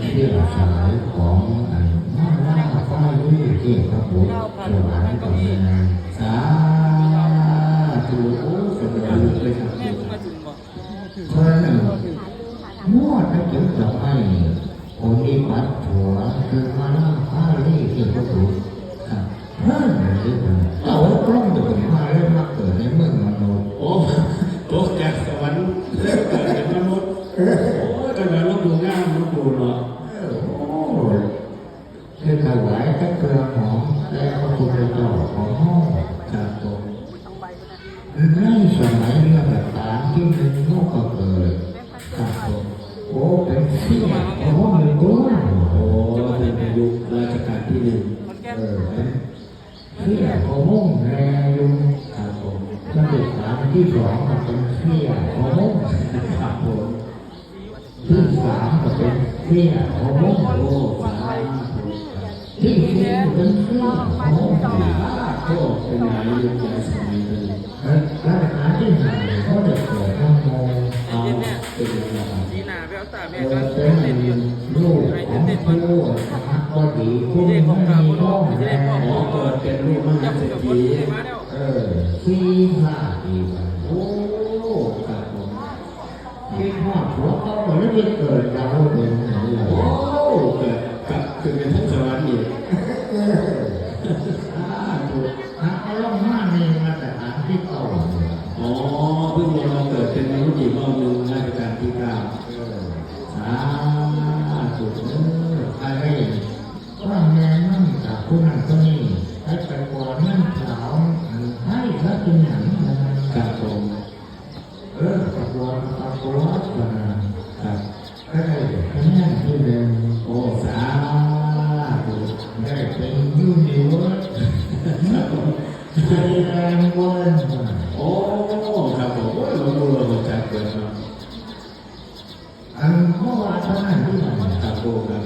เชื่อสายของอันมาล่าฟ้าลุยเกี่ยวกับบุตรสวรรค์กับนางสาธุโอ้สบายเลยครับเพราะนั้นมั่วถ้าเกิดจะให้คนที่ปัดหัวคือมาล่าฟ้าลุยเกี่ยวกับบุตรครับเพิ่มเลยเรากล้องจะเป็นมาเริ่มมาเกิดในเมืองมนุษย์โอ้ตกจากสวรรค์เริ่มเกิดเป็นมนุษย์โอ้แต่เราต้องดูงามต้องดูเนาะคือถวายพระเครื่องหอมและพระพุทธเจ้าของห้องครับผมในสมัยรัชกาลที่หนึ่งก็เกิดครับผมโอ้เป็นเสี้ยของห้องหนึ่งตัวโอ้เป็นยุคราชการที่หนึ่งเป็นเสี้ยของห้องแรยุงครับผมรัชกาลที่สองก็เป็นเสี้ยของห้องครับผมที่สามก็เป็นเสี้ยของห้องโอ้ที่สี่เป็นเสี้ยของห้องก็เป็นนายยุคในสมัยนึงราชการที่หนึ่งก็จะเกิดทั้งโมเอาเป็นอะไรดีหนาไปเอาตาแม่ก็เป็นลูกของผู้ก็ดีผู้ไม่มีน้องแม่เกิดเป็นลูกมหาเศรษฐีที่ห้าปีโอ้ครับผมที่ห้าหัวเขาเหมือนที่เกิดเราเป็นโอ้เกิดกับคือเป็นทั้งสวรรค์อีกถูกอารมณ์มากในมาตรฐานที่เก่าอ๋อเพิ่งเราเกิดเป็นมนุษย์อีกรอบหนึ่งราชการที่เก้าถูกอะไรว่าแม่นั่งจากผู้นั้นก็นี่ให้ไปกว่านั่งสาวให้พระกินหนังครับผมตะวันครับได้คะแนนที่หนึ่งโอ้สาธุได้เป็นยูนิเวิร์สไทยแลนด์วันโอ้ครับผมเราดูเราจัดเกิดมาอันเมื่อวานเท่านั้นที่ไหนครับผมครับ